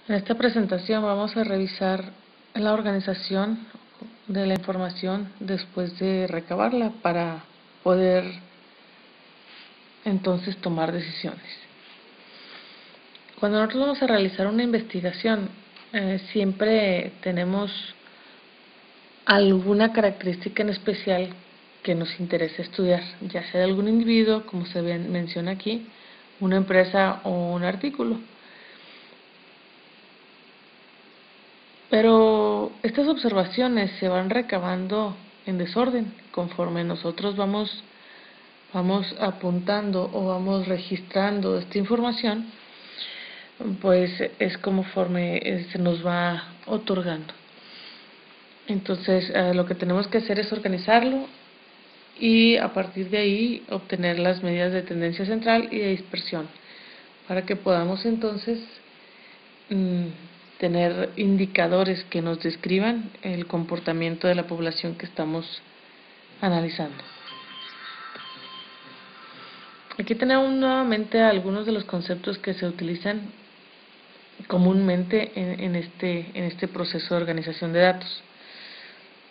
En esta presentación vamos a revisar la organización de la información después de recabarla para poder entonces tomar decisiones. Cuando nosotros vamos a realizar una investigación, siempre tenemos alguna característica en especial que nos interesa estudiar, ya sea de algún individuo, como se menciona aquí, una empresa o un artículo. Pero estas observaciones se van recabando en desorden conforme nosotros vamos apuntando o vamos registrando esta información, pues es conforme se nos va otorgando. Entonces lo que tenemos que hacer es organizarlo y a partir de ahí obtener las medidas de tendencia central y de dispersión para que podamos entonces tener indicadores que nos describan el comportamiento de la población que estamos analizando. Aquí tenemos nuevamente algunos de los conceptos que se utilizan comúnmente en este proceso de organización de datos.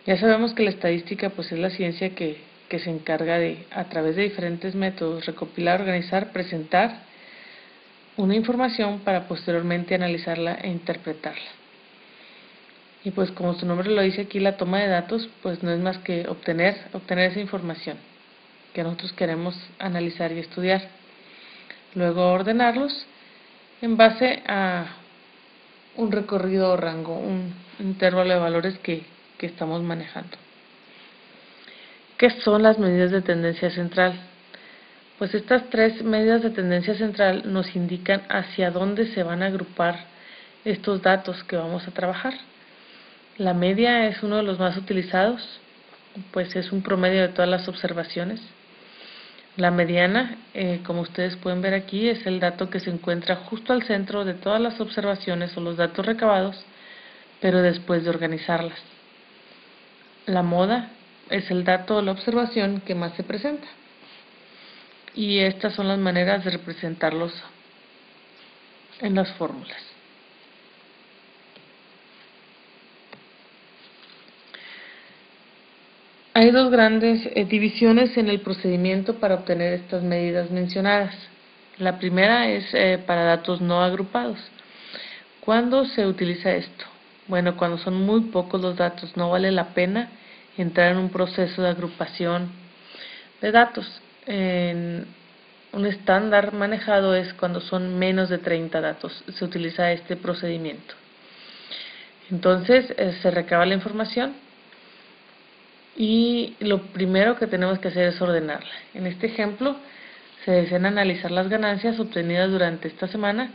Ya sabemos que la estadística pues es la ciencia que se encarga de, a través de diferentes métodos, recopilar, organizar, presentar una información para posteriormente analizarla e interpretarla. Y pues como su nombre lo dice aquí, la toma de datos pues no es más que obtener esa información que nosotros queremos analizar y estudiar. Luego ordenarlos en base a un recorrido o rango, un intervalo de valores que estamos manejando. ¿Qué son las medidas de tendencia central? Pues estas tres medidas de tendencia central nos indican hacia dónde se van a agrupar estos datos que vamos a trabajar. La media es uno de los más utilizados, pues es un promedio de todas las observaciones. La mediana, como ustedes pueden ver aquí, es el dato que se encuentra justo al centro de todas las observaciones o los datos recabados, pero después de organizarlas. La moda es el dato o la observación que más se presenta. Y estas son las maneras de representarlos en las fórmulas. Hay dos grandes divisiones en el procedimiento para obtener estas medidas mencionadas. La primera es para datos no agrupados. ¿Cuándo se utiliza esto? Bueno, cuando son muy pocos los datos, no vale la pena entrar en un proceso de agrupación de datos. Un estándar manejado es cuando son menos de 30 datos, se utiliza este procedimiento. Entonces se recaba la información y lo primero que tenemos que hacer es ordenarla. En este ejemplo se desean analizar las ganancias obtenidas durante esta semana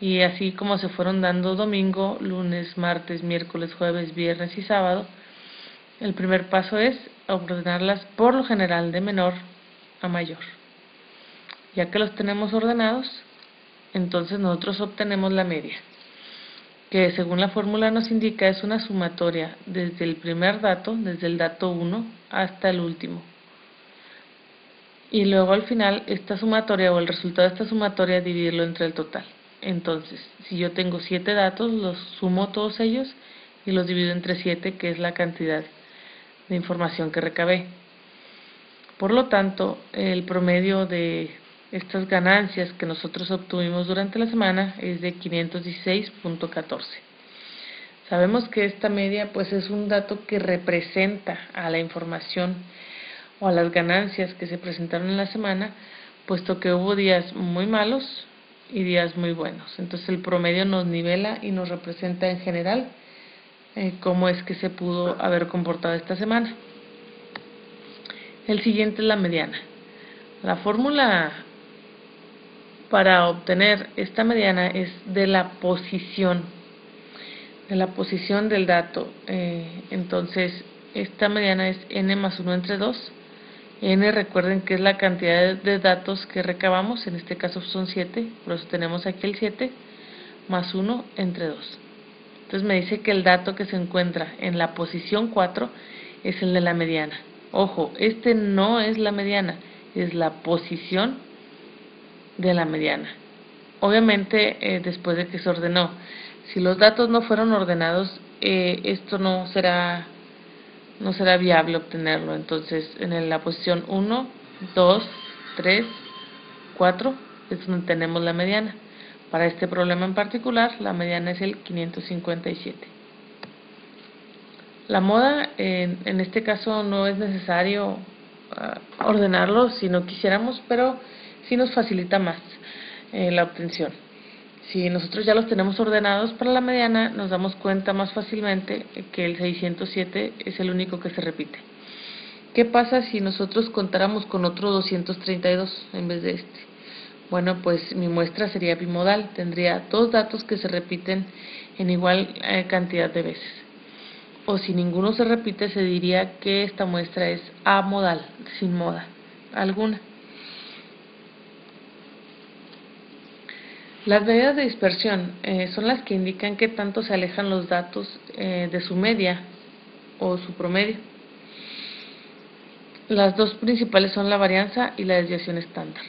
y así como se fueron dando domingo, lunes, martes, miércoles, jueves, viernes y sábado. El primer paso es ordenarlas por lo general de menor a mayor. Ya que los tenemos ordenados, entonces nosotros obtenemos la media, que según la fórmula nos indica es una sumatoria desde el primer dato, desde el dato 1 hasta el último. Y luego al final esta sumatoria o el resultado de esta sumatoria dividirlo entre el total. Entonces, si yo tengo 7 datos, los sumo todos ellos y los divido entre 7, que es la cantidad de información que recabé. Por lo tanto, el promedio de estas ganancias que nosotros obtuvimos durante la semana es de 516.14. Sabemos que esta media pues es un dato que representa a la información o a las ganancias que se presentaron en la semana, puesto que hubo días muy malos y días muy buenos. Entonces el promedio nos nivela y nos representa en general cómo es que se pudo haber comportado esta semana. El siguiente es la mediana. La fórmula para obtener esta mediana es de la posición del dato. Entonces esta mediana es n más 1 entre 2. N, recuerden que es la cantidad de datos que recabamos, en este caso son 7, por eso tenemos aquí el 7, más 1 entre 2. Entonces me dice que el dato que se encuentra en la posición 4 es el de la mediana. Ojo, este no es la mediana, es la posición de la mediana. obviamente después de que se ordenó. Si los datos no fueron ordenados, esto no será viable obtenerlo. Entonces, en la posición 1, 2, 3, 4 es donde tenemos la mediana. Para este problema en particular, la mediana es el 557. La moda, en este caso, no es necesario ordenarlo si no quisiéramos, pero sí nos facilita más la obtención. Si nosotros ya los tenemos ordenados para la mediana, nos damos cuenta más fácilmente que el 607 es el único que se repite. ¿Qué pasa si nosotros contáramos con otro 232 en vez de este? Bueno, pues mi muestra sería bimodal, tendría dos datos que se repiten en igual cantidad de veces. O si ninguno se repite, se diría que esta muestra es amodal, sin moda alguna. Las medidas de dispersión son las que indican qué tanto se alejan los datos de su media o su promedio. Las dos principales son la varianza y la desviación estándar.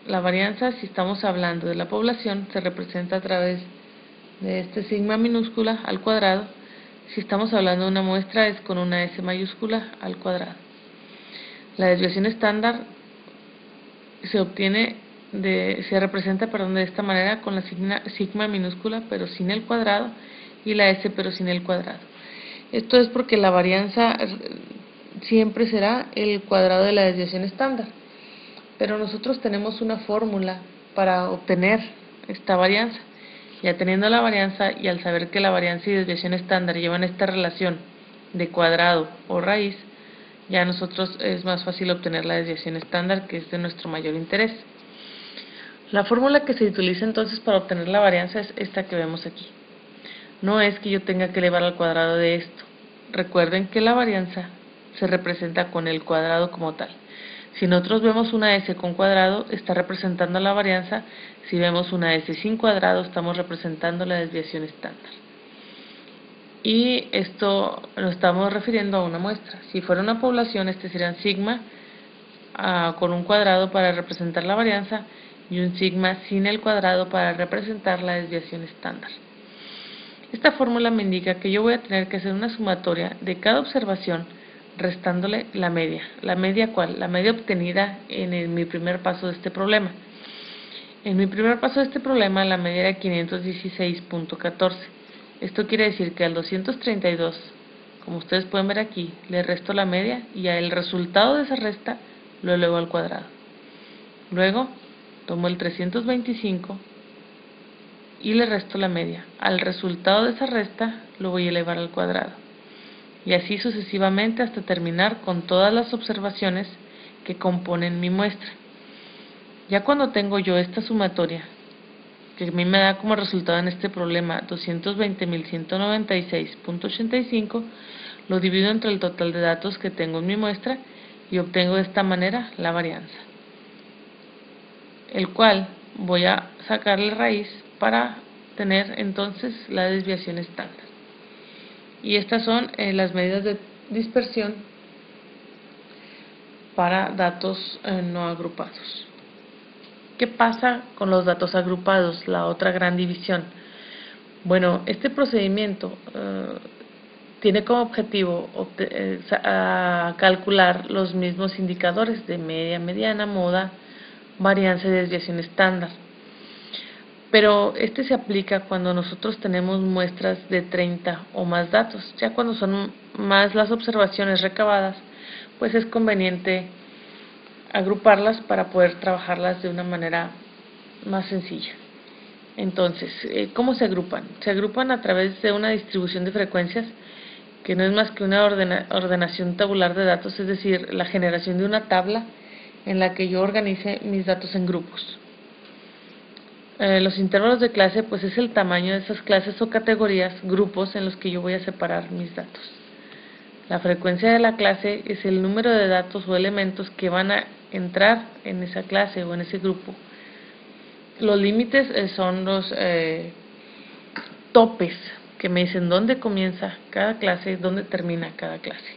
La varianza, si estamos hablando de la población, se representa a través de este sigma minúscula al cuadrado. Si estamos hablando de una muestra, es con una S mayúscula al cuadrado. La desviación estándar se representa de esta manera con la sigma minúscula pero sin el cuadrado y la S pero sin el cuadrado. Esto es porque la varianza siempre será el cuadrado de la desviación estándar, pero nosotros tenemos una fórmula para obtener esta varianza. Ya teniendo la varianza y al saber que la varianza y desviación estándar llevan esta relación de cuadrado o raíz, ya a nosotros es más fácil obtener la desviación estándar, que es de nuestro mayor interés. La fórmula que se utiliza entonces para obtener la varianza es esta que vemos aquí. No es que yo tenga que elevar al cuadrado de esto. Recuerden que la varianza se representa con el cuadrado como tal. Si nosotros vemos una S con cuadrado, está representando la varianza. Si vemos una S sin cuadrado, estamos representando la desviación estándar. Y esto lo estamos refiriendo a una muestra. Si fuera una población, este sería un sigma con un cuadrado para representar la varianza y un sigma sin el cuadrado para representar la desviación estándar. Esta fórmula me indica que yo voy a tener que hacer una sumatoria de cada observación restándole la media. ¿La media cuál? La media obtenida en mi primer paso de este problema. En mi primer paso de este problema la media era 516.14. Esto quiere decir que al 232, como ustedes pueden ver aquí, le resto la media y el resultado de esa resta lo elevo al cuadrado. Luego tomo el 325 y le resto la media. Al resultado de esa resta lo voy a elevar al cuadrado. Y así sucesivamente hasta terminar con todas las observaciones que componen mi muestra. Ya cuando tengo yo esta sumatoria, que a mí me da como resultado en este problema 220.196.85, lo divido entre el total de datos que tengo en mi muestra y obtengo de esta manera la varianza, el cual voy a sacarle raíz para tener entonces la desviación estándar. Y estas son las medidas de dispersión para datos no agrupados. ¿Qué pasa con los datos agrupados? La otra gran división. Bueno, este procedimiento tiene como objetivo calcular los mismos indicadores de media, mediana, moda, varianza y desviación estándar. Pero este se aplica cuando nosotros tenemos muestras de 30 o más datos. Ya cuando son más las observaciones recabadas, pues es conveniente agruparlas para poder trabajarlas de una manera más sencilla. Entonces, ¿cómo se agrupan? Se agrupan a través de una distribución de frecuencias, que no es más que una ordenación tabular de datos, es decir, la generación de una tabla en la que yo organice mis datos en grupos. Los intervalos de clase, pues es el tamaño de esas clases o categorías, grupos en los que yo voy a separar mis datos. La frecuencia de la clase es el número de datos o elementos que van a entrar en esa clase o en ese grupo. Los límites son los topes que me dicen dónde comienza cada clase, dónde termina cada clase.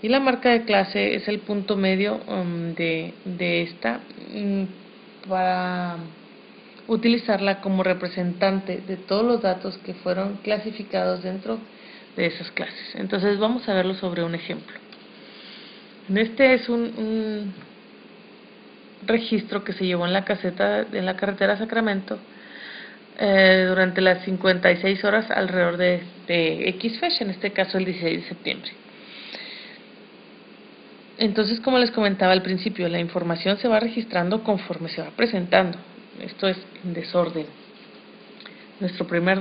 Y la marca de clase es el punto medio de esta para utilizarla como representante de todos los datos que fueron clasificados dentro de esas clases. Entonces vamos a verlo sobre un ejemplo. Este es un registro que se llevó en la caseta en la carretera Sacramento durante las 56 horas alrededor de X fecha, en este caso el 16 de septiembre. Entonces, como les comentaba al principio, la información se va registrando conforme se va presentando. Esto es en desorden. Nuestro primer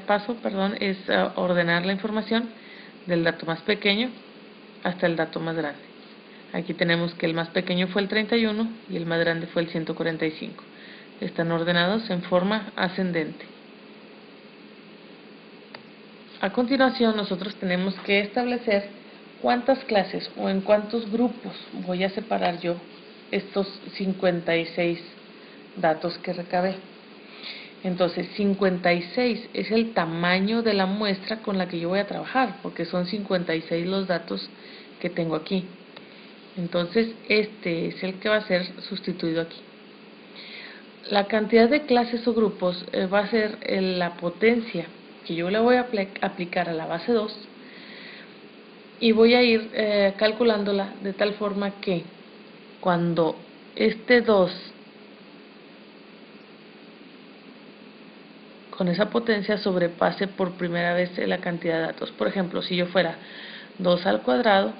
paso, es ordenar la información del dato más pequeño hasta el dato más grande. Aquí tenemos que el más pequeño fue el 31 y el más grande fue el 145. Están ordenados en forma ascendente. A continuación, nosotros tenemos que establecer cuántas clases o en cuántos grupos voy a separar yo estos 56 datos que recabé. Entonces, 56 es el tamaño de la muestra con la que yo voy a trabajar, porque son 56 los datos que tengo aquí. Entonces, este es el que va a ser sustituido aquí. La cantidad de clases o grupos va a ser la potencia que yo le voy a aplicar a la base 2 y voy a ir calculándola de tal forma que cuando este 2 con esa potencia sobrepase por primera vez la cantidad de datos. Por ejemplo, si yo fuera 2 al cuadrado,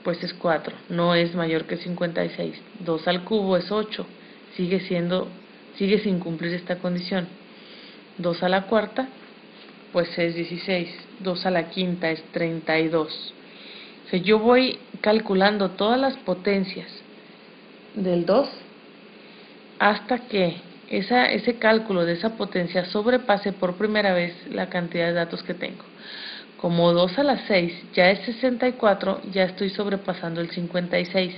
pues es 4, no es mayor que 56. 2 al cubo es 8, sigue sin cumplir esta condición. 2 a la cuarta, pues es 16. 2 a la quinta es 32. O sea, yo voy calculando todas las potencias del 2 hasta que ese cálculo de esa potencia sobrepase por primera vez la cantidad de datos que tengo. Como 2 a la 6 ya es 64, ya estoy sobrepasando el 56.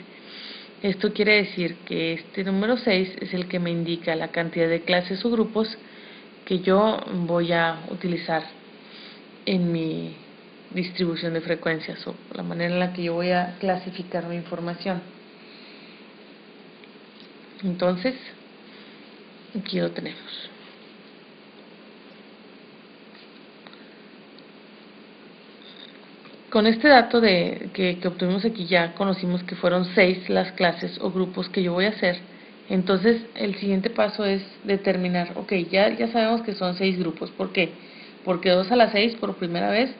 Esto quiere decir que este número 6 es el que me indica la cantidad de clases o grupos que yo voy a utilizar en mi distribución de frecuencias o la manera en la que yo voy a clasificar mi información. Entonces, aquí lo tenemos. Con este dato que obtuvimos aquí ya conocimos que fueron 6 las clases o grupos que yo voy a hacer. Entonces el siguiente paso es determinar, ok, ya sabemos que son 6 grupos. ¿Por qué? Porque 2 a la 6 por primera vez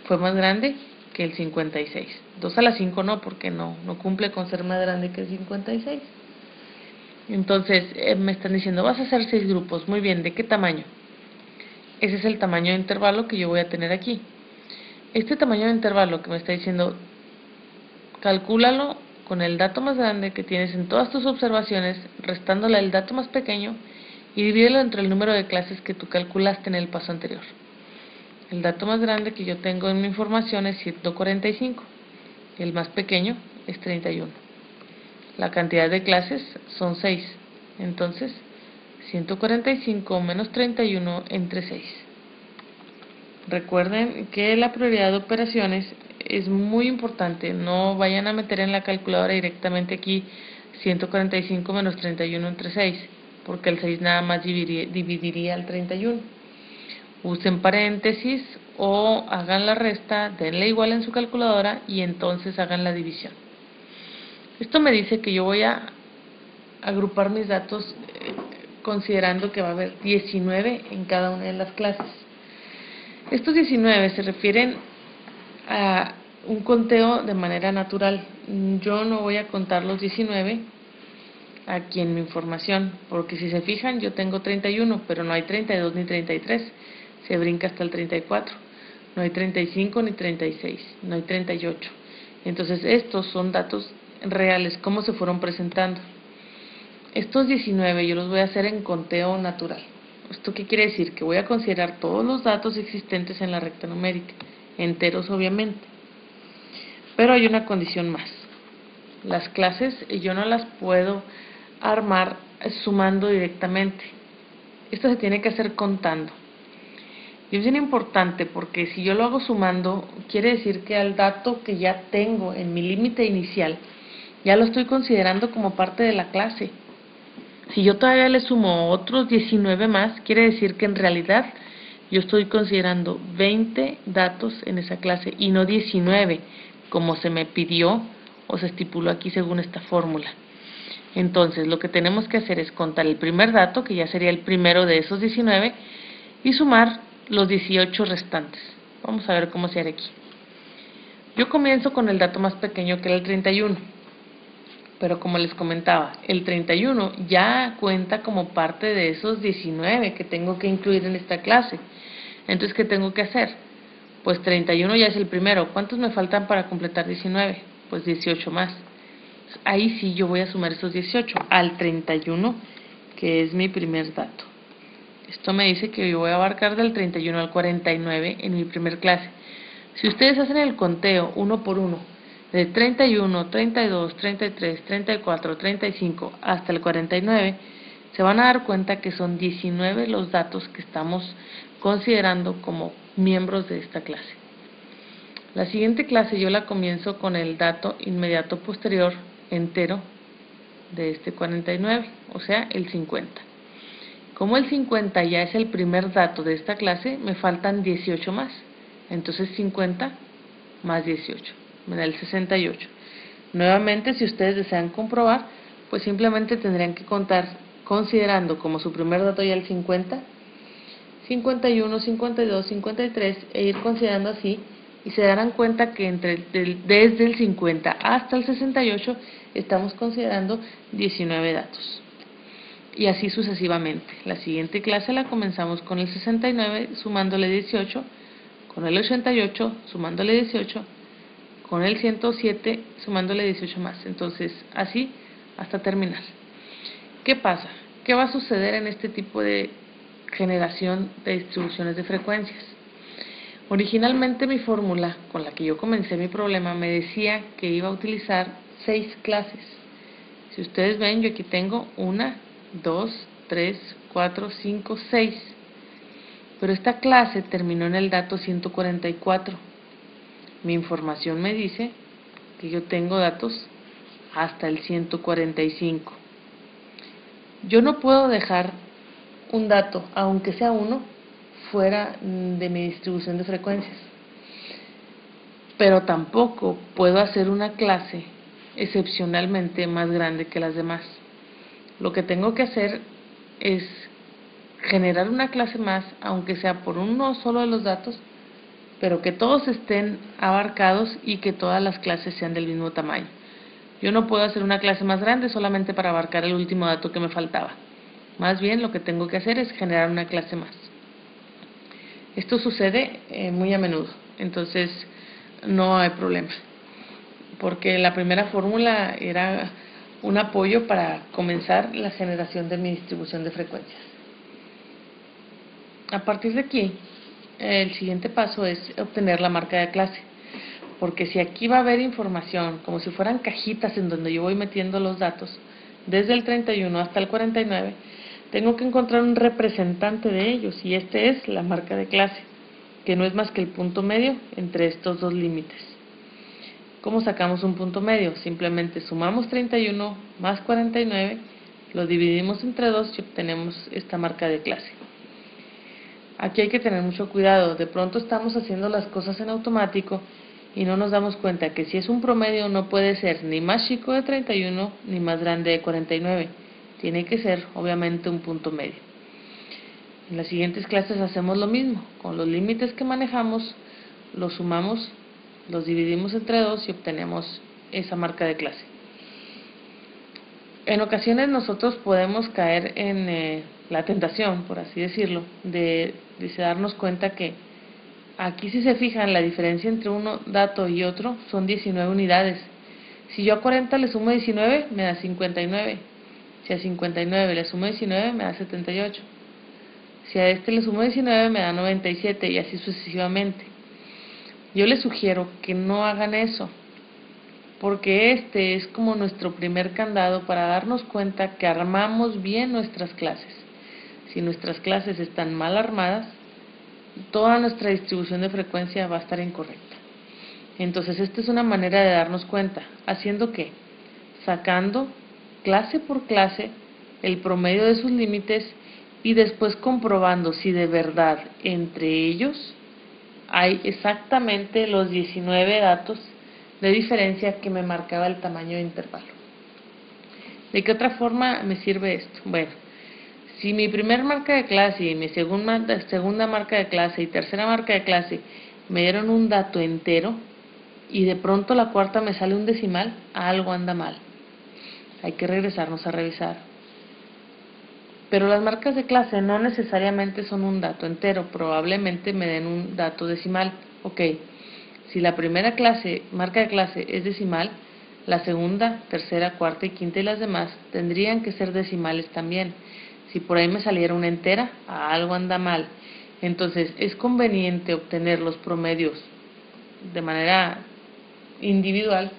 fue más grande que el 56. 2 a la 5 no, porque no cumple con ser más grande que el 56. Entonces me están diciendo, vas a hacer 6 grupos. Muy bien, ¿de qué tamaño? Ese es el tamaño de intervalo que yo voy a tener aquí. Este tamaño de intervalo que me está diciendo, calcúlalo con el dato más grande que tienes en todas tus observaciones, restándole el dato más pequeño y divídelo entre el número de clases que tú calculaste en el paso anterior. El dato más grande que yo tengo en mi información es 145, el más pequeño es 31. La cantidad de clases son 6, entonces 145 menos 31 entre 6. Recuerden que la prioridad de operaciones es muy importante. No vayan a meter en la calculadora directamente aquí 145 menos 31 entre 6, porque el 6 nada más dividiría el 31. Usen paréntesis o hagan la resta, denle igual en su calculadora y entonces hagan la división. Esto me dice que yo voy a agrupar mis datos considerando que va a haber 19 en cada una de las clases. Estos 19 se refieren a un conteo de manera natural. Yo no voy a contar los 19 aquí en mi información, porque si se fijan yo tengo 31, pero no hay 32 ni 33, se brinca hasta el 34, no hay 35 ni 36, no hay 38. Entonces estos son datos reales, cómo se fueron presentando. Estos 19 yo los voy a hacer en conteo natural. ¿Esto qué quiere decir? Que voy a considerar todos los datos existentes en la recta numérica, enteros obviamente. Pero hay una condición más. Las clases yo no las puedo armar sumando directamente. Esto se tiene que hacer contando. Y es bien importante porque si yo lo hago sumando, quiere decir que al dato que ya tengo en mi límite inicial, ya lo estoy considerando como parte de la clase. Si yo todavía le sumo otros 19 más, quiere decir que en realidad yo estoy considerando 20 datos en esa clase y no 19, como se me pidió o se estipuló aquí según esta fórmula. Entonces, lo que tenemos que hacer es contar el primer dato, que ya sería el primero de esos 19, y sumar los 18 restantes. Vamos a ver cómo se hará aquí. Yo comienzo con el dato más pequeño, que era el 31. Pero como les comentaba, el 31 ya cuenta como parte de esos 19 que tengo que incluir en esta clase. Entonces, ¿qué tengo que hacer? Pues 31 ya es el primero. ¿Cuántos me faltan para completar 19? Pues 18 más. Ahí sí yo voy a sumar esos 18 al 31, que es mi primer dato. Esto me dice que yo voy a abarcar del 31 al 49 en mi primer clase. Si ustedes hacen el conteo uno por uno, de 31, 32, 33, 34, 35 hasta el 49, se van a dar cuenta que son 19 los datos que estamos considerando como miembros de esta clase. La siguiente clase yo la comienzo con el dato inmediato posterior entero de este 49, o sea, el 50. Como el 50 ya es el primer dato de esta clase, me faltan 18 más. Entonces 50 más 18 me da el 68. Nuevamente, si ustedes desean comprobar, pues simplemente tendrían que contar considerando como su primer dato ya el 50, 51, 52, 53 e ir considerando así, y se darán cuenta que desde el 50 hasta el 68 estamos considerando 19 datos. Y así sucesivamente. La siguiente clase la comenzamos con el 69 sumándole 18, con el 88 sumándole 18, con el 107 sumándole 18 más. Entonces, así hasta terminar. ¿Qué pasa? ¿Qué va a suceder en este tipo de generación de distribuciones de frecuencias? Originalmente mi fórmula con la que yo comencé mi problema me decía que iba a utilizar 6 clases. Si ustedes ven, yo aquí tengo 1, 2, 3, 4, 5, 6. Pero esta clase terminó en el dato 144. Mi información me dice que yo tengo datos hasta el 145. Yo no puedo dejar un dato, aunque sea uno, fuera de mi distribución de frecuencias. Pero tampoco puedo hacer una clase excepcionalmente más grande que las demás. Lo que tengo que hacer es generar una clase más, aunque sea por uno solo de los datos, pero que todos estén abarcados y que todas las clases sean del mismo tamaño. Yo no puedo hacer una clase más grande solamente para abarcar el último dato que me faltaba. Más bien lo que tengo que hacer es generar una clase más. Esto sucede muy a menudo, entonces no hay problema, porque la primera fórmula era un apoyo para comenzar la generación de mi distribución de frecuencias. A partir de aquí, el siguiente paso es obtener la marca de clase, porque si aquí va a haber información, como si fueran cajitas en donde yo voy metiendo los datos, desde el 31 hasta el 49, tengo que encontrar un representante de ellos, y este es la marca de clase, que no es más que el punto medio entre estos dos límites. ¿Cómo sacamos un punto medio? Simplemente sumamos 31 más 49, lo dividimos entre 2 y obtenemos esta marca de clase. Aquí hay que tener mucho cuidado, de pronto estamos haciendo las cosas en automático y no nos damos cuenta que si es un promedio no puede ser ni más chico de 31 ni más grande de 49, tiene que ser obviamente un punto medio. En las siguientes clases hacemos lo mismo, con los límites que manejamos, los sumamos, los dividimos entre 2 y obtenemos esa marca de clase. En ocasiones nosotros podemos caer en la tentación, por así decirlo, de darnos cuenta que aquí, si se fijan, la diferencia entre un dato y otro son 19 unidades. Si yo a 40 le sumo 19, me da 59. Si a 59 le sumo 19, me da 78. Si a este le sumo 19, me da 97 y así sucesivamente. Yo les sugiero que no hagan eso, porque este es como nuestro primer candado para darnos cuenta que armamos bien nuestras clases. Si nuestras clases están mal armadas, toda nuestra distribución de frecuencia va a estar incorrecta. Entonces, esta es una manera de darnos cuenta. ¿Haciendo qué? Sacando clase por clase el promedio de sus límites y después comprobando si de verdad entre ellos hay exactamente los 19 datos de diferencia que me marcaba el tamaño de intervalo. ¿De qué otra forma me sirve esto? Bueno, si mi primer marca de clase y mi segunda marca de clase y tercera marca de clase me dieron un dato entero y de pronto la cuarta me sale un decimal, algo anda mal. Hay que regresarnos a revisar. Pero las marcas de clase no necesariamente son un dato entero, probablemente me den un dato decimal. Ok, si la primera marca de clase es decimal, la segunda, tercera, cuarta y quinta y las demás tendrían que ser decimales también. Si por ahí me saliera una entera, algo anda mal. Entonces es conveniente obtener los promedios de manera individual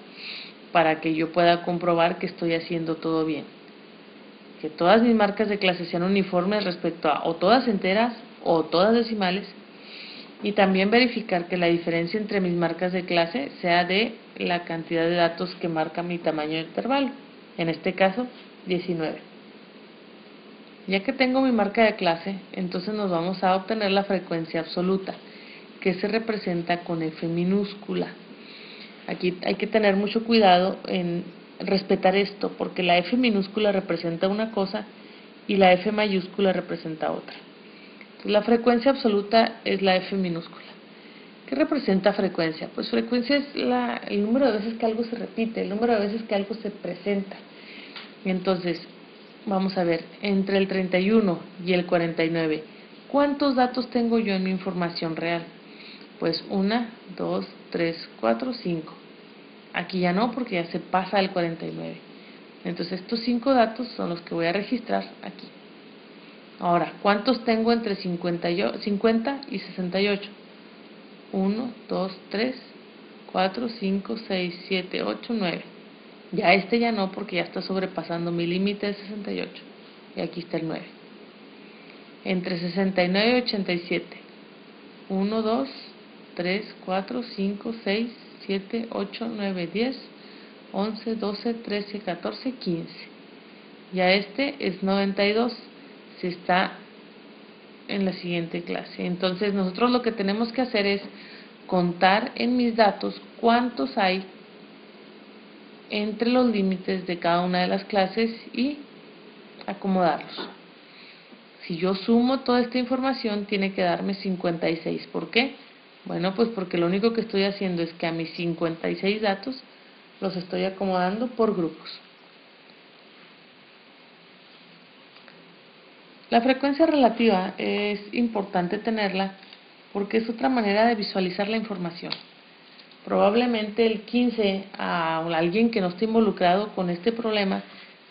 para que yo pueda comprobar que estoy haciendo todo bien. Que todas mis marcas de clase sean uniformes respecto a o todas enteras o todas decimales, y también verificar que la diferencia entre mis marcas de clase sea de la cantidad de datos que marca mi tamaño de intervalo, en este caso 19. Ya que tengo mi marca de clase, entonces nos vamos a obtener la frecuencia absoluta, que se representa con F minúscula. Aquí hay que tener mucho cuidado en respetar esto, porque la F minúscula representa una cosa y la F mayúscula representa otra. Entonces, la frecuencia absoluta es la F minúscula. ¿Qué representa frecuencia? Pues frecuencia es el número de veces que algo se repite, el número de veces que algo se presenta. Entonces, vamos a ver, entre el 31 y el 49, ¿cuántos datos tengo yo en mi información real? Pues 1, 2, 3, 4, 5. Aquí ya no, porque ya se pasa el 49. Entonces estos 5 datos son los que voy a registrar aquí. Ahora, ¿cuántos tengo entre 50 y 68? 1, 2, 3, 4, 5, 6, 7, 8, 9. Ya ya no, porque ya está sobrepasando mi límite de 68. Y aquí está el 9. Entre 69 y 87. 1, 2, 3, 4, 5, 6, 7, 8, 9, 10, 11, 12, 13, 14, 15. Ya es 92, si está en la siguiente clase. Entonces nosotros lo que tenemos que hacer es contar en mis datos cuántos hay entre los límites de cada una de las clases y acomodarlos. Si yo sumo toda esta información, tiene que darme 56. ¿Por qué? Bueno, pues porque lo único que estoy haciendo es que a mis 56 datos los estoy acomodando por grupos. La frecuencia relativa es importante tenerla porque es otra manera de visualizar la información. Probablemente el 15 a alguien que no esté involucrado con este problema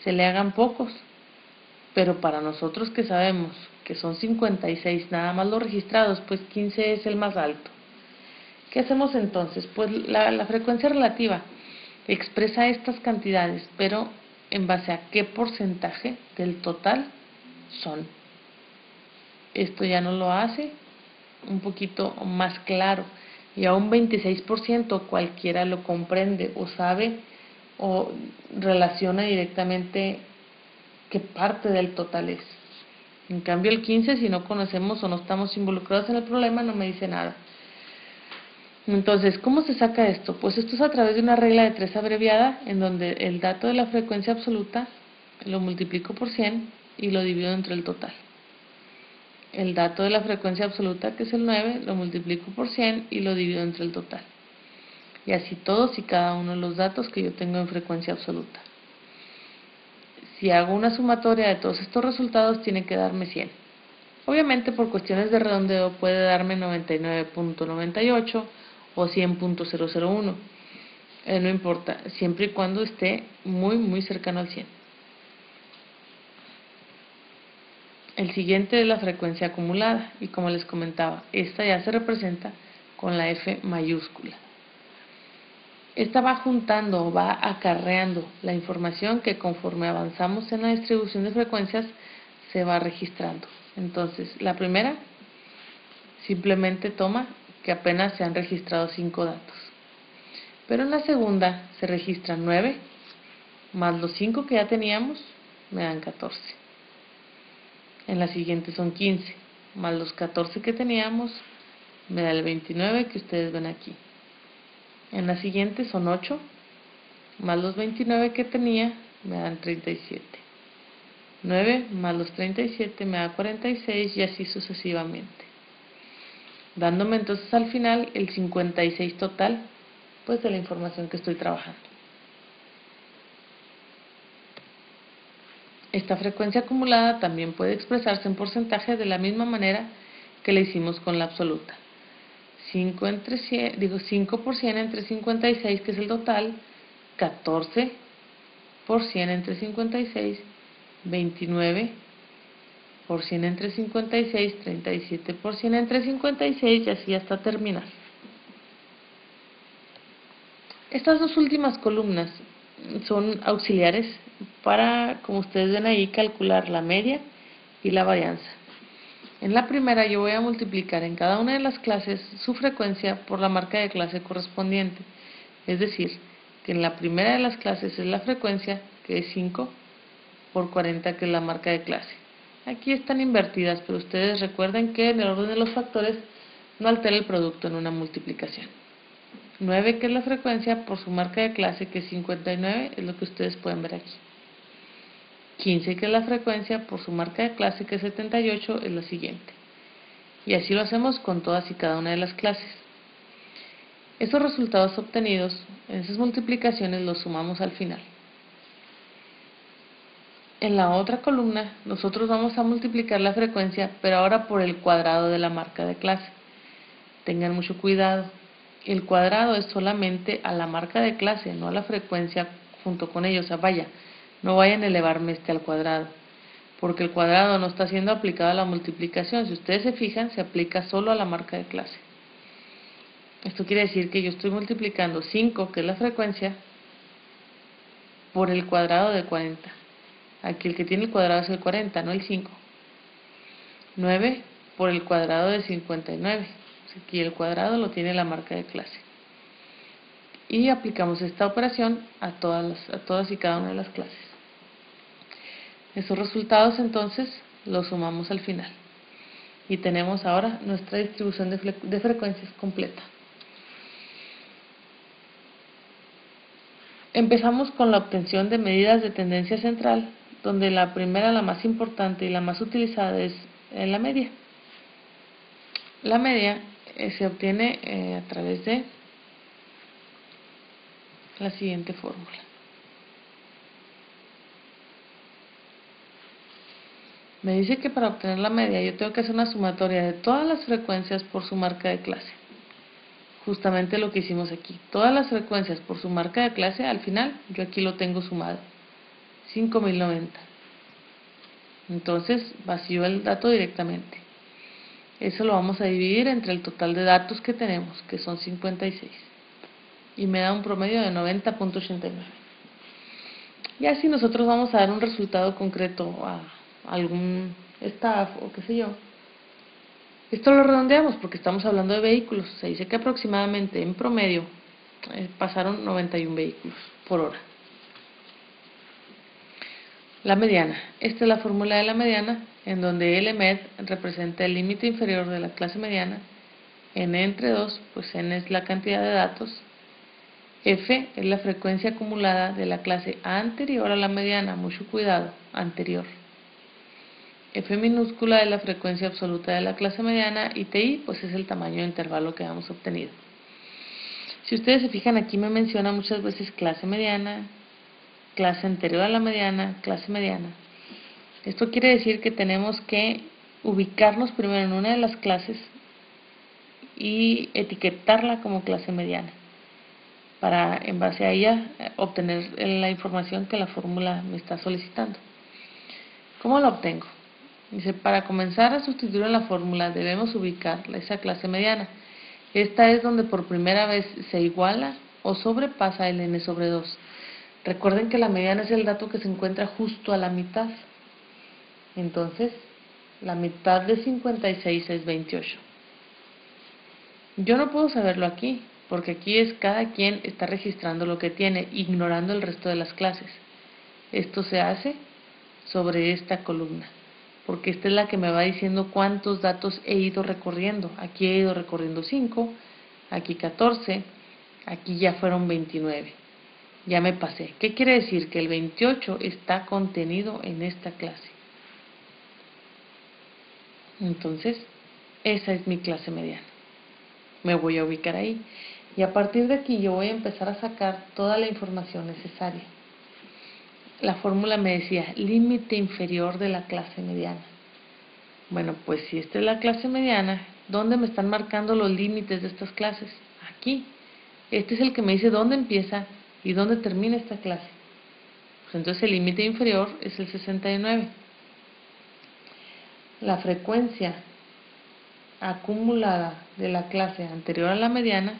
se le hagan pocos, pero para nosotros que sabemos que son 56 nada más los registrados, pues 15 es el más alto. ¿Qué hacemos entonces? Pues la frecuencia relativa expresa estas cantidades, pero en base a qué porcentaje del total son. Esto ya nos lo hace un poquito más claro, y a un 26% cualquiera lo comprende o sabe o relaciona directamente qué parte del total es. En cambio el 15, si no conocemos o no estamos involucrados en el problema, no me dice nada. Entonces, ¿cómo se saca esto? Pues esto es a través de una regla de 3 abreviada, en donde el dato de la frecuencia absoluta lo multiplico por 100 y lo divido entre el total. El dato de la frecuencia absoluta, que es el 9, lo multiplico por 100 y lo divido entre el total. Y así todos y cada uno de los datos que yo tengo en frecuencia absoluta. Si hago una sumatoria de todos estos resultados, tiene que darme 100. Obviamente, por cuestiones de redondeo, puede darme 99.98 o 100.001. No importa, siempre y cuando esté muy cercano al 100. El siguiente es la frecuencia acumulada, y como les comentaba, esta ya se representa con la F mayúscula. Esta va juntando o va acarreando la información que conforme avanzamos en la distribución de frecuencias se va registrando. Entonces, la primera simplemente toma que apenas se han registrado 5 datos. Pero en la segunda se registran 9, más los 5 que ya teníamos, me dan 14. En la siguiente son 15, más los 14 que teníamos, me da el 29 que ustedes ven aquí. En la siguiente son 8, más los 29 que tenía, me dan 37. 9 más los 37 me da 46 y así sucesivamente. Dándome entonces al final el 56 total, pues de la información que estoy trabajando. Esta frecuencia acumulada también puede expresarse en porcentaje de la misma manera que le hicimos con la absoluta. 5% entre 56, que es el total, 14% entre 56, 29% entre 56, 37% entre 56 y así hasta terminar. Estas dos últimas columnas son auxiliares para, como ustedes ven ahí, calcular la media y la varianza. En la primera yo voy a multiplicar en cada una de las clases su frecuencia por la marca de clase correspondiente. Es decir, que en la primera de las clases es la frecuencia, que es 5, por 40, que es la marca de clase. Aquí están invertidas, pero ustedes recuerden que en el orden de los factores no altera el producto en una multiplicación. 9, que es la frecuencia, por su marca de clase, que es 59, es lo que ustedes pueden ver aquí. 15, que es la frecuencia, por su marca de clase, que es 78, es la siguiente. Y así lo hacemos con todas y cada una de las clases. Estos resultados obtenidos en esas multiplicaciones los sumamos al final. En la otra columna nosotros vamos a multiplicar la frecuencia, pero ahora por el cuadrado de la marca de clase. Tengan mucho cuidado. El cuadrado es solamente a la marca de clase, no a la frecuencia junto con ello. O sea, no vayan a elevarme este al cuadrado, porque el cuadrado no está siendo aplicado a la multiplicación. Si ustedes se fijan, se aplica solo a la marca de clase. Esto quiere decir que yo estoy multiplicando 5, que es la frecuencia, por el cuadrado de 40. Aquí el que tiene el cuadrado es el 40, no el 5. 9 por el cuadrado de 59. Aquí el cuadrado lo tiene la marca de clase. Y aplicamos esta operación a todas y cada una de las clases. Esos resultados entonces los sumamos al final. Y tenemos ahora nuestra distribución de frecuencias completa. Empezamos con la obtención de medidas de tendencia central, donde la primera, la más importante y la más utilizada es la media. La media se obtiene a través de la siguiente fórmula. Me dice que para obtener la media yo tengo que hacer una sumatoria de todas las frecuencias por su marca de clase. Justamente lo que hicimos aquí. Todas las frecuencias por su marca de clase, al final yo aquí lo tengo sumado. 5090. Entonces vacío el dato directamente. Eso lo vamos a dividir entre el total de datos que tenemos, que son 56. Y me da un promedio de 90.89. Y así nosotros vamos a dar un resultado concreto a algún staff o qué sé yo. Esto lo redondeamos porque estamos hablando de vehículos. Se dice que aproximadamente en promedio pasaron 91 vehículos por hora. La mediana. Esta es la fórmula de la mediana, en donde LMED representa el límite inferior de la clase mediana, n entre 2, pues n es la cantidad de datos, f es la frecuencia acumulada de la clase anterior a la mediana, mucho cuidado, anterior. F minúscula es la frecuencia absoluta de la clase mediana y TI pues es el tamaño de intervalo que hemos obtenido. Si ustedes se fijan, aquí me menciona muchas veces clase mediana, clase anterior a la mediana, clase mediana. Esto quiere decir que tenemos que ubicarnos primero en una de las clases y etiquetarla como clase mediana, para en base a ella obtener la información que la fórmula me está solicitando. ¿Cómo la obtengo? Dice, para comenzar a sustituir en la fórmula debemos ubicar esa clase mediana. Esta es donde por primera vez se iguala o sobrepasa el n sobre 2. Recuerden que la mediana es el dato que se encuentra justo a la mitad. Entonces, la mitad de 56 es 28. Yo no puedo saberlo aquí, porque aquí es cada quien está registrando lo que tiene, ignorando el resto de las clases. Esto se hace sobre esta columna. porque esta es la que me va diciendo cuántos datos he ido recorriendo. Aquí he ido recorriendo 5, aquí 14, aquí ya fueron 29. Ya me pasé. ¿Qué quiere decir? Que el 28 está contenido en esta clase. Entonces, esa es mi clase mediana. Me voy a ubicar ahí. Y a partir de aquí yo voy a empezar a sacar toda la información necesaria. La fórmula me decía límite inferior de la clase mediana. Bueno, pues si esta es la clase mediana, ¿dónde me están marcando los límites de estas clases? Aquí. Este es el que me dice dónde empieza y dónde termina esta clase. Pues entonces el límite inferior es el 69. La frecuencia acumulada de la clase anterior a la mediana,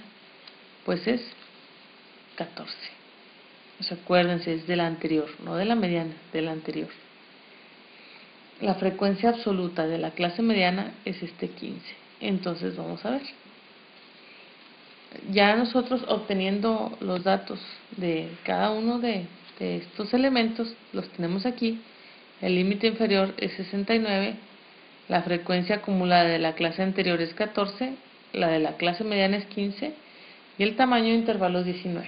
pues es 14. Pues acuérdense, es de la anterior, no de la mediana, de la anterior. La frecuencia absoluta de la clase mediana es 15. Entonces vamos a ver. Ya nosotros obteniendo los datos de cada uno de estos elementos, los tenemos aquí. El límite inferior es 69, la frecuencia acumulada de la clase anterior es 14, la de la clase mediana es 15 y el tamaño de intervalo es 19.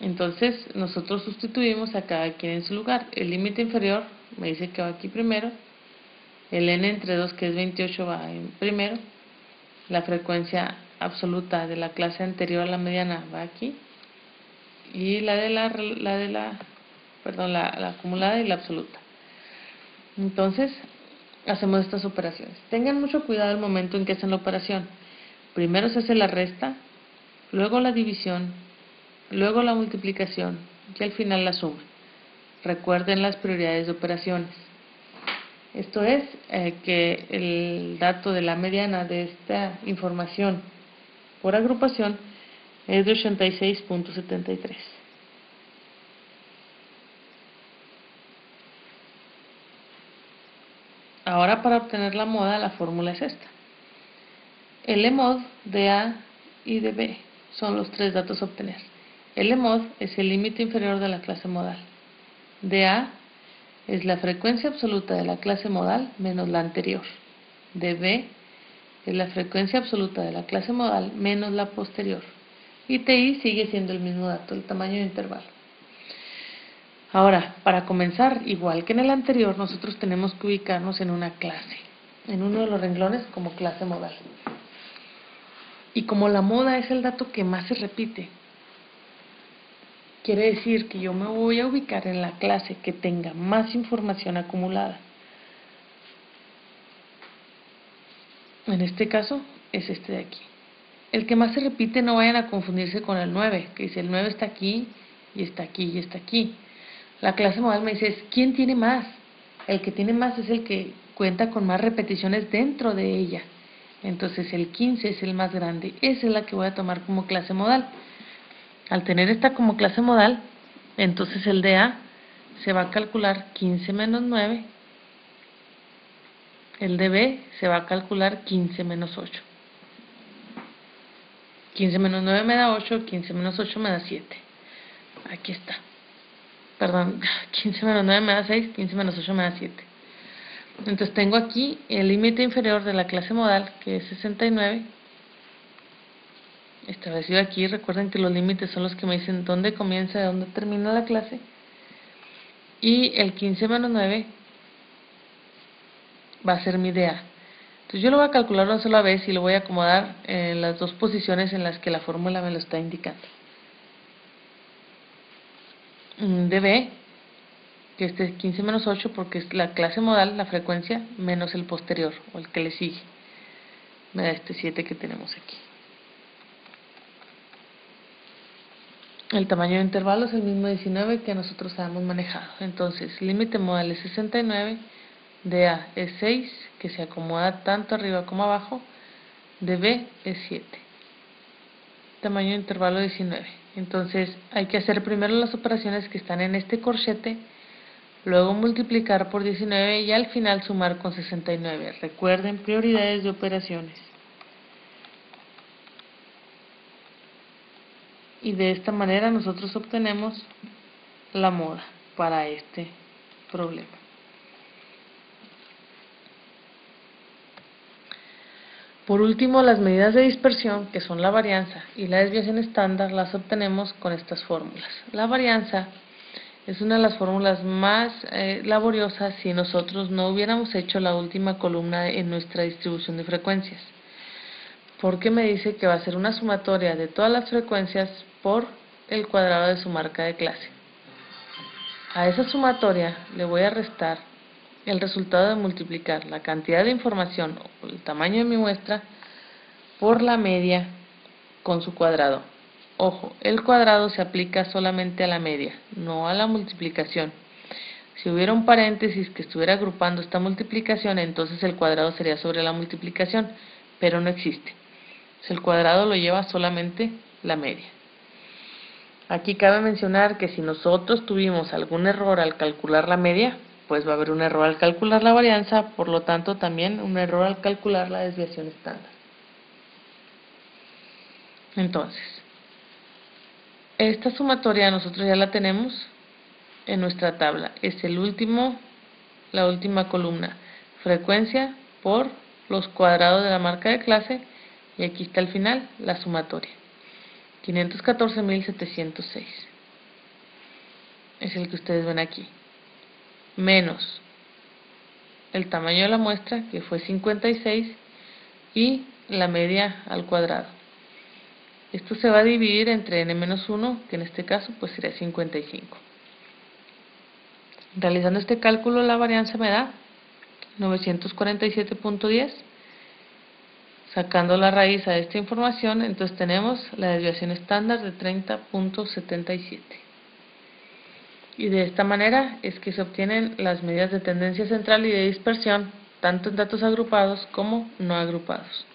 Entonces nosotros sustituimos a cada quien en su lugar. El límite inferior me dice que va aquí primero, el n entre 2 que es 28 va en primero, la frecuencia absoluta de la clase anterior a la mediana va aquí y la acumulada y la absoluta. Entonces hacemos estas operaciones. Tengan mucho cuidado al momento en que hacen la operación. Primero se hace la resta, luego la división, luego la multiplicación y al final la suma. Recuerden las prioridades de operaciones. Esto es que el dato de la mediana de esta información por agrupación es de 86.73. Ahora para obtener la moda la fórmula es esta. LMOD de A y de B son los tres datos a obtener. LMOD es el límite inferior de la clase modal. De A es la frecuencia absoluta de la clase modal menos la anterior. De B es la frecuencia absoluta de la clase modal menos la posterior. Y TI sigue siendo el mismo dato, el tamaño de intervalo. Ahora, para comenzar, igual que en el anterior, nosotros tenemos que ubicarnos en una clase, en uno de los renglones como clase modal. Y como la moda es el dato que más se repite, quiere decir que yo me voy a ubicar en la clase que tenga más información acumulada. En este caso es este de aquí. El que más se repite, no vayan a confundirse con el 9, que dice el 9 está aquí y está aquí y está aquí. La clase modal me dice, ¿quién tiene más? El que tiene más es el que cuenta con más repeticiones dentro de ella. Entonces el 15 es el más grande. Esa es la que voy a tomar como clase modal. Al tener esta como clase modal, entonces el de A se va a calcular 15 menos 9. El de B se va a calcular 15 menos 8. 15 menos 9 me da 8, 15 menos 8 me da 7. Aquí está. Perdón, 15 menos 9 me da 6, 15 menos 8 me da 7. Entonces tengo aquí el límite inferior de la clase modal, que es 69. Establecido aquí, recuerden que los límites son los que me dicen dónde comienza y dónde termina la clase. Y el 15 menos 9 va a ser mi DA. Entonces yo lo voy a calcular una sola vez y lo voy a acomodar en las dos posiciones en las que la fórmula me lo está indicando. DB, que este es 15 menos 8 porque es la clase modal, la frecuencia, menos el posterior o el que le sigue. Me da este 7 que tenemos aquí. El tamaño de intervalo es el mismo 19 que nosotros habíamos manejado. Entonces, límite modal es 69, DA es 6, que se acomoda tanto arriba como abajo, DB es 7. Tamaño de intervalo 19. Entonces, hay que hacer primero las operaciones que están en este corchete, luego multiplicar por 19 y al final sumar con 69. Recuerden, prioridades de operaciones. Y de esta manera nosotros obtenemos la moda para este problema. Por último, las medidas de dispersión, que son la varianza y la desviación estándar, las obtenemos con estas fórmulas. La varianza es una de las fórmulas más laboriosas si nosotros no hubiéramos hecho la última columna en nuestra distribución de frecuencias, porque me dice que va a ser una sumatoria de todas las frecuencias por el cuadrado de su marca de clase. A esa sumatoria le voy a restar el resultado de multiplicar la cantidad de información o el tamaño de mi muestra por la media con su cuadrado. Ojo, el cuadrado se aplica solamente a la media, no a la multiplicación. Si hubiera un paréntesis que estuviera agrupando esta multiplicación, entonces el cuadrado sería sobre la multiplicación, pero no existe. El cuadrado lo lleva solamente la media. Aquí cabe mencionar que si nosotros tuvimos algún error al calcular la media, pues va a haber un error al calcular la varianza, por lo tanto también un error al calcular la desviación estándar. Entonces, esta sumatoria nosotros ya la tenemos en nuestra tabla. Es la última columna, frecuencia por los cuadrados de la marca de clase, y aquí está al final la sumatoria. 514.706 es el que ustedes ven aquí, menos el tamaño de la muestra, que fue 56, y la media al cuadrado. Esto se va a dividir entre n-1, que en este caso pues sería 55. Realizando este cálculo, la varianza me da 947.10. Sacando la raíz a esta información, entonces tenemos la desviación estándar de 30.77. Y de esta manera es que se obtienen las medidas de tendencia central y de dispersión, tanto en datos agrupados como no agrupados.